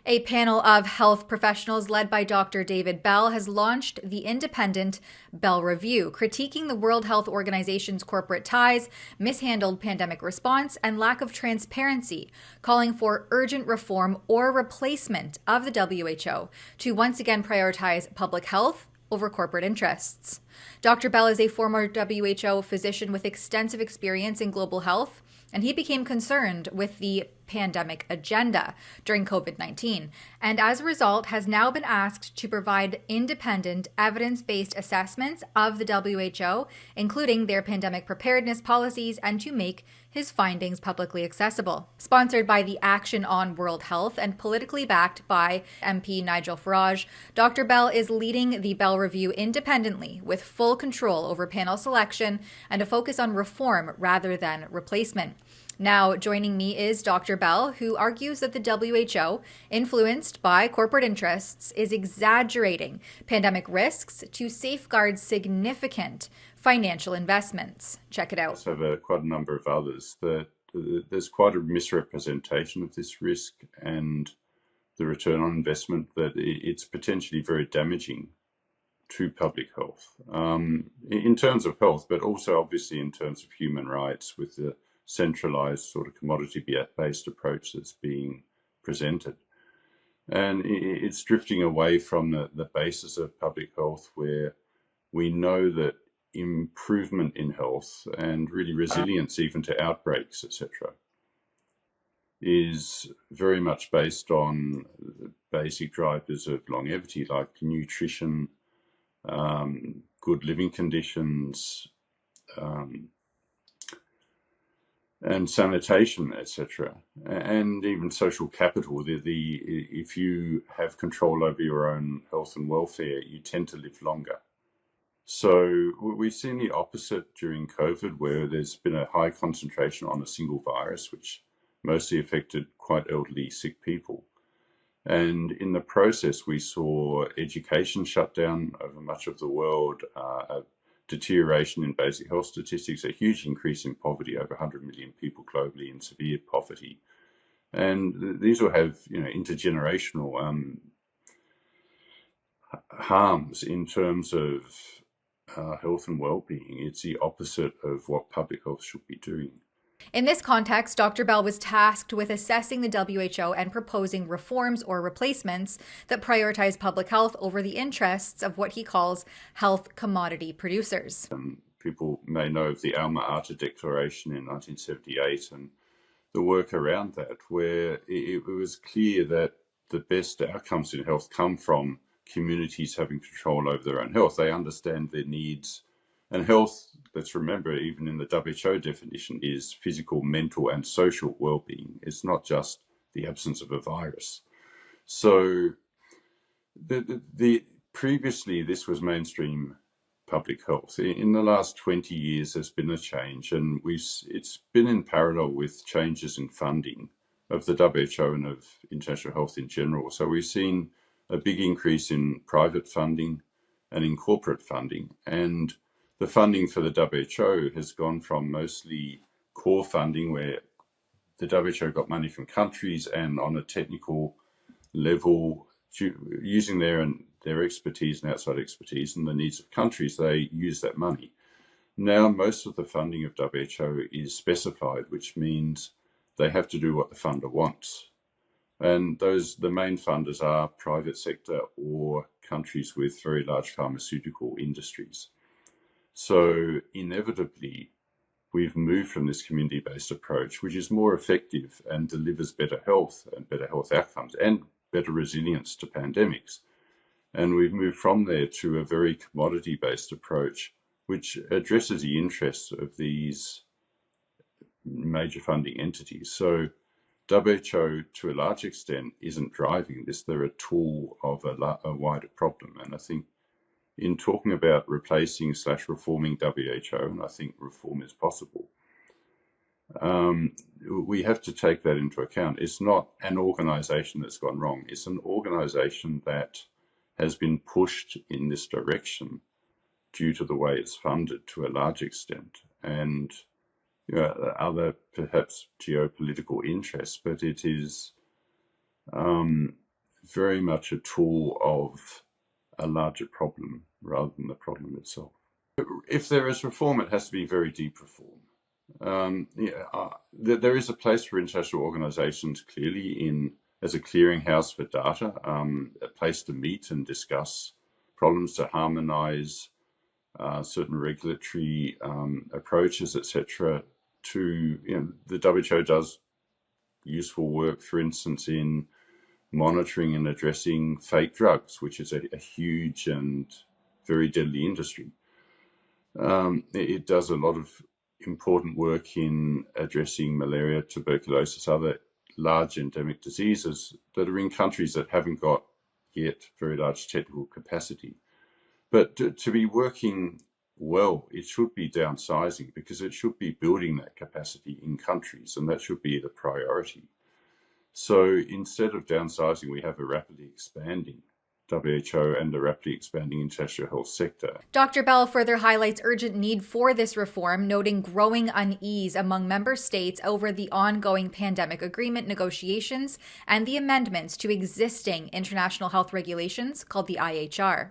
A panel of health professionals led by Dr. David Bell has launched the independent Bell Review, critiquing the World Health Organization's corporate ties, mishandled pandemic response, and lack of transparency, calling for urgent reform or replacement of the WHO to once again prioritize public health over corporate interests. Dr. Bell is a former WHO physician with extensive experience in global health, and he became concerned with the pandemic agenda during COVID-19, and as a result has now been asked to provide independent, evidence-based assessments of the WHO, including their pandemic preparedness policies, and to make his findings publicly accessible. Sponsored by the Action on World Health and politically backed by MP Nigel Farage, Dr. Bell is leading the Bell Review independently with full control over panel selection and a focus on reform rather than replacement. Now, joining me is Dr. Bell, who argues that the WHO, influenced by corporate interests, is exaggerating pandemic risks to safeguard significant financial investments. Check it out. So there are quite a number of others that there's quite a misrepresentation of this risk and the return on investment, that it's potentially very damaging to public health in terms of health, but also obviously in terms of human rights with the centralized sort of commodity-based approach that's being presented. And it's drifting away from the basis of public health, where we know that improvement in health and really resilience even to outbreaks, etc., is very much based on basic drivers of longevity like nutrition, good living conditions, and sanitation, etc., and even social capital. If you have control over your own health and welfare, you tend to live longer. So we've seen the opposite during COVID, where there's been a high concentration on a single virus, which mostly affected quite elderly, sick people. And in the process, we saw education shut down over much of the world, a deterioration in basic health statistics, a huge increase in poverty, over 100 million people globally in severe poverty. And these will have, intergenerational harms in terms of health and well-being. It's the opposite of what public health should be doing. In this context, Dr. Bell was tasked with assessing the WHO and proposing reforms or replacements that prioritize public health over the interests of what he calls health commodity producers. People may know of the Alma-Ata Declaration in 1978 and the work around that, where it was clear that the best outcomes in health come from communities having control over their own health. They understand their needs. And health, let's remember, even in the WHO definition, is physical, mental, and social well-being. It's not just the absence of a virus. So previously, this was mainstream public health. In the last 20 years, there's been a change, and it's been in parallel with changes in funding of the WHO and of international health in general. So we've seen a big increase in private funding and in corporate funding. And the funding for the WHO has gone from mostly core funding, where the WHO got money from countries and on a technical level, using their expertise and outside expertise and the needs of countries, they use that money. Now, most of the funding of WHO is specified, which means they have to do what the funder wants. And the main funders are private sector or countries with very large pharmaceutical industries. So inevitably, we've moved from this community-based approach, which is more effective and delivers better health and better health outcomes and better resilience to pandemics. And we've moved from there to a very commodity-based approach, which addresses the interests of these major funding entities. So WHO, to a large extent, isn't driving this. They're a tool of a wider problem. And I think in talking about replacing/reforming WHO, and I think reform is possible, we have to take that into account. It's not an organization that's gone wrong. It's an organization that has been pushed in this direction due to the way it's funded to a large extent. And other perhaps geopolitical interests, but it is very much a tool of a larger problem rather than the problem itself. If there is reform, it has to be very deep reform. There is a place for international organizations clearly as a clearinghouse for data, a place to meet and discuss problems, to harmonize certain regulatory approaches, etc. The WHO does useful work, for instance, in monitoring and addressing fake drugs, which is a huge and very deadly industry. It does a lot of important work in addressing malaria, tuberculosis, other large endemic diseases that are in countries that haven't got yet very large technical capacity. But to be working well, it should be downsizing, because it should be building that capacity in countries, and that should be the priority. So instead of downsizing, we have a rapidly expanding WHO and a rapidly expanding international health sector. Dr. Bell further highlights urgent need for this reform, noting growing unease among member states over the ongoing pandemic agreement negotiations and the amendments to existing international health regulations called the IHR.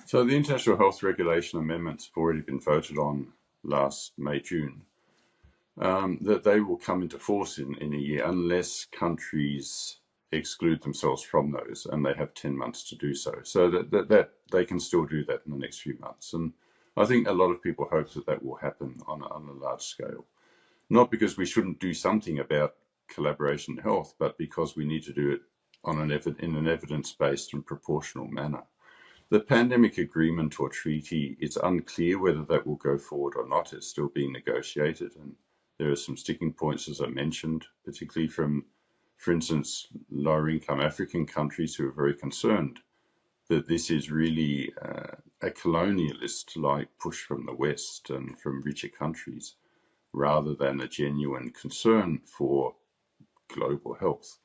So the international health regulation amendments have already been voted on last May, June. That they will come into force in a year unless countries exclude themselves from those, and they have 10 months to do so. So that they can still do that in the next few months. And I think a lot of people hope that will happen on a large scale. Not because we shouldn't do something about collaboration in health, but because we need to do it in an evidence-based and proportional manner. The pandemic agreement or treaty, it's unclear whether that will go forward or not. It's still being negotiated, and there are some sticking points, as I mentioned, particularly from, for instance, lower-income African countries who are very concerned that this is really a colonialist-like push from the West and from richer countries, rather than a genuine concern for global health.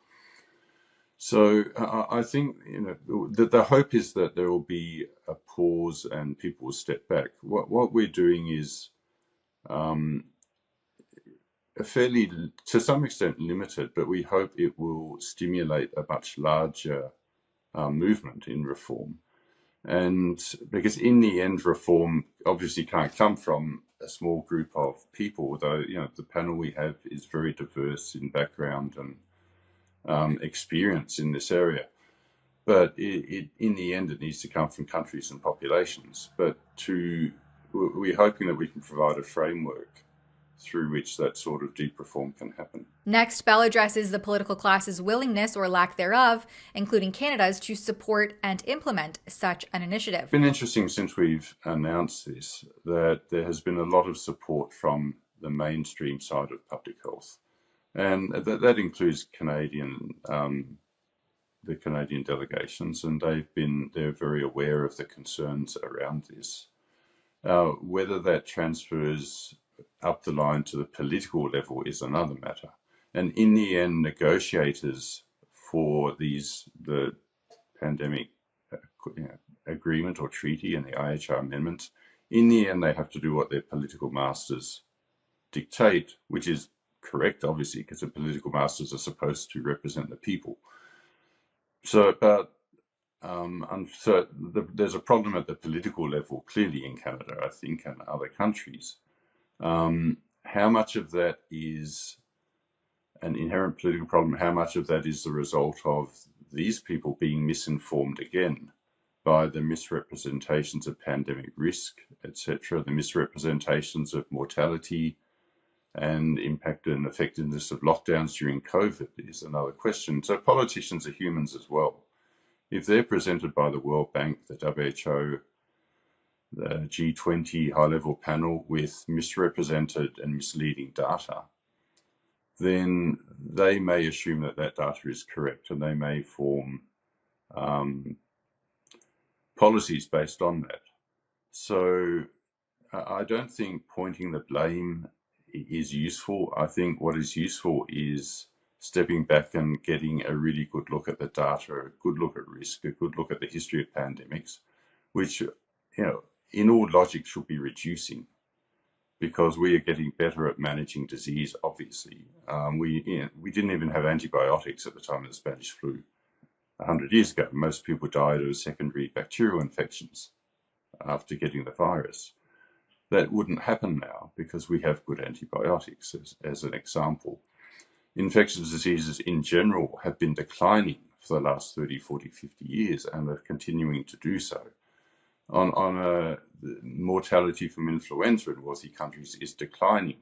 So I think the hope is that there will be a pause and people will step back. What we're doing is fairly, to some extent, limited, but we hope it will stimulate a much larger movement in reform. And because in the end, reform obviously can't come from a small group of people, though the panel we have is very diverse in background and experience in this area. But in the end, it needs to come from countries and populations. But we're hoping that we can provide a framework through which that sort of deep reform can happen. Next, Bell addresses the political class's willingness or lack thereof, including Canada's, to support and implement such an initiative. It's been interesting since we've announced this that there has been a lot of support from the mainstream side of public health. And that includes the Canadian delegations, and they're very aware of the concerns around this. Whether that transfers up the line to the political level is another matter. And in the end, negotiators for the pandemic agreement or treaty and the IHR amendments, in the end, they have to do what their political masters dictate, which is correct, obviously, because the political masters are supposed to represent the people. So, there's a problem at the political level, clearly in Canada, I think, and other countries. How much of that is an inherent political problem? How much of that is the result of these people being misinformed again by the misrepresentations of pandemic risk, etc., the misrepresentations of mortality and impact and effectiveness of lockdowns during COVID is another question. So politicians are humans as well. If they're presented by the World Bank, the WHO, the G20 high-level panel with misrepresented and misleading data, then they may assume that data is correct, and they may form policies based on that. So I don't think pointing the blame is useful. I think what is useful is stepping back and getting a really good look at the data, a good look at risk, a good look at the history of pandemics, which, in all logic should be reducing, because we are getting better at managing disease, obviously. We didn't even have antibiotics at the time of the Spanish flu. 100 years ago. Most people died of secondary bacterial infections after getting the virus. That wouldn't happen now because we have good antibiotics, as an example. Infectious diseases in general have been declining for the last 30, 40, 50 years and are continuing to do so. On mortality from influenza in wealthy countries is declining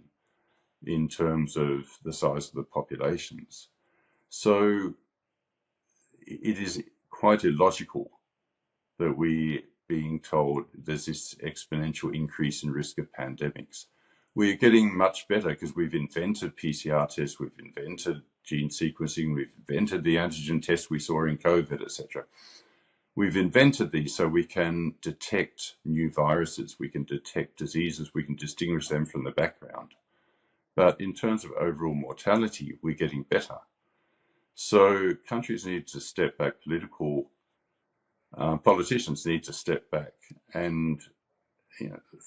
in terms of the size of the populations. So it is quite illogical that we being told there's this exponential increase in risk of pandemics. We're getting much better because we've invented PCR tests, we've invented gene sequencing, we've invented the antigen tests we saw in COVID, etc. We've invented these so we can detect new viruses, we can detect diseases, we can distinguish them from the background. But in terms of overall mortality, we're getting better. So countries need to step back, politicians need to step back and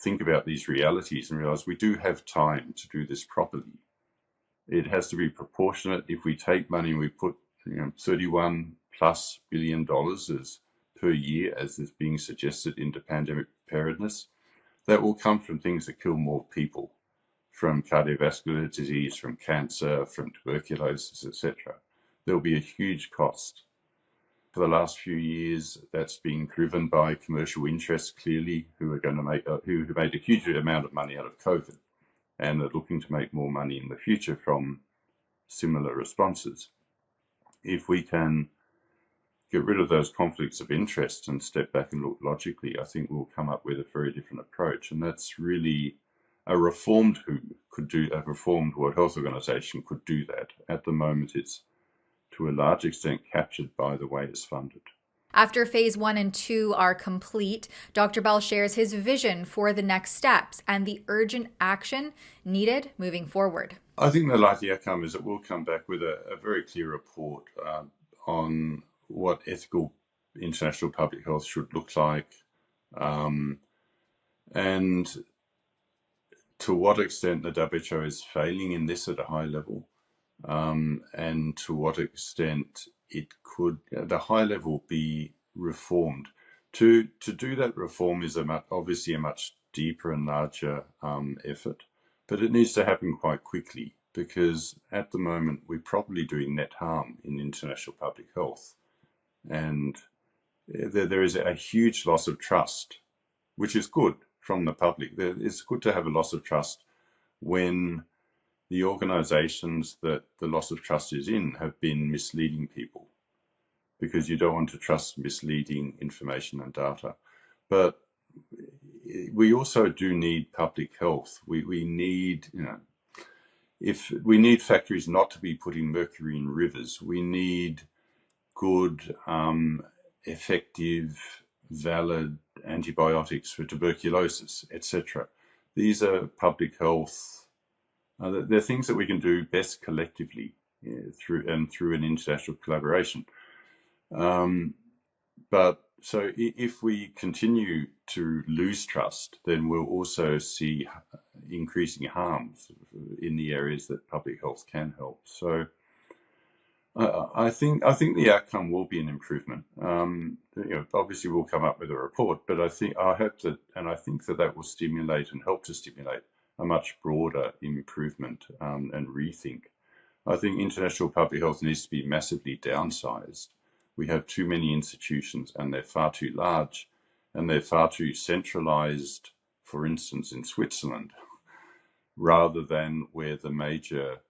think about these realities and realize we do have time to do this properly. It has to be proportionate. If we take money and we put $31+ billion per year, as is being suggested into pandemic preparedness, that will come from things that kill more people, from cardiovascular disease, from cancer, from tuberculosis, etc. There'll be a huge cost. For the last few years, that's being driven by commercial interests, clearly, who made a huge amount of money out of COVID and are looking to make more money in the future from similar responses. If we can get rid of those conflicts of interest and step back and look logically, I think we'll come up with a very different approach. And that's really a reformed World Health Organization could do that. At the moment, it's to a large extent captured by the way it's funded. After phase 1 and 2 are complete, Dr. Bell shares his vision for the next steps and the urgent action needed moving forward. I think the likely outcome is that we'll come back with a very clear report on what ethical international public health should look like, and to what extent the WHO is failing in this at a high level, and to what extent it could, at a high level, be reformed. To do that reform is obviously a much deeper and larger effort, but it needs to happen quite quickly because at the moment we're probably doing net harm in international public health. And there is a huge loss of trust, which is good from the public. It's good to have a loss of trust when the organizations that the loss of trust is in have been misleading people, because you don't want to trust misleading information and data. But we also do need public health. We need, if we need factories not to be putting mercury in rivers, we need good, effective, valid antibiotics for tuberculosis, etc. These are public health. They're things that we can do best collectively through an international collaboration. But so if we continue to lose trust, then we'll also see increasing harms in the areas that public health can help. So I think the outcome will be an improvement. Obviously we'll come up with a report, but I think that will stimulate and help to stimulate a much broader improvement and rethink. I think international public health needs to be massively downsized. We have too many institutions and they're far too large and they're far too centralized, for instance, in Switzerland, rather than where the major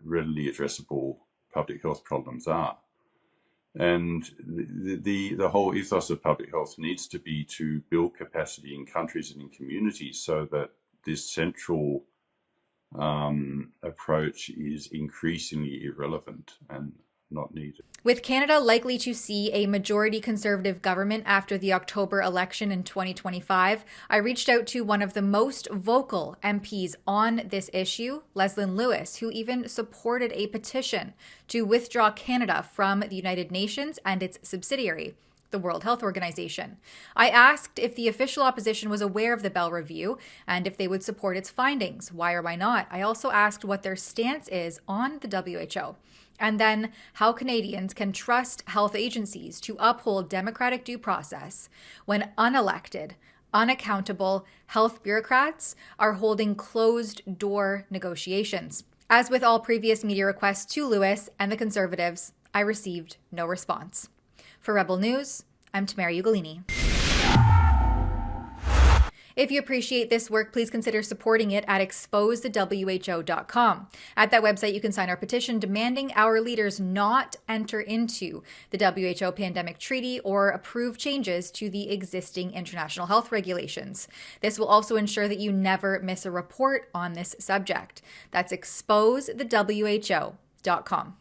readily addressable public health problems are. And the whole ethos of public health needs to be to build capacity in countries and in communities so that this central approach is increasingly irrelevant and not needed. With Canada likely to see a majority Conservative government after the October election in 2025, I reached out to one of the most vocal MPs on this issue, Leslyn Lewis, who even supported a petition to withdraw Canada from the United Nations and its subsidiary, the World Health Organization. I asked if the official opposition was aware of the Bell Review and if they would support its findings. Why or why not? I also asked what their stance is on the WHO. And then how Canadians can trust health agencies to uphold democratic due process when unelected, unaccountable health bureaucrats are holding closed-door negotiations. As with all previous media requests to Lewis and the Conservatives, I received no response. For Rebel News, I'm Tamara Ugolini. If you appreciate this work, please consider supporting it at exposethewho.com. At that website, you can sign our petition demanding our leaders not enter into the WHO pandemic treaty or approve changes to the existing international health regulations. This will also ensure that you never miss a report on this subject. That's exposethewho.com.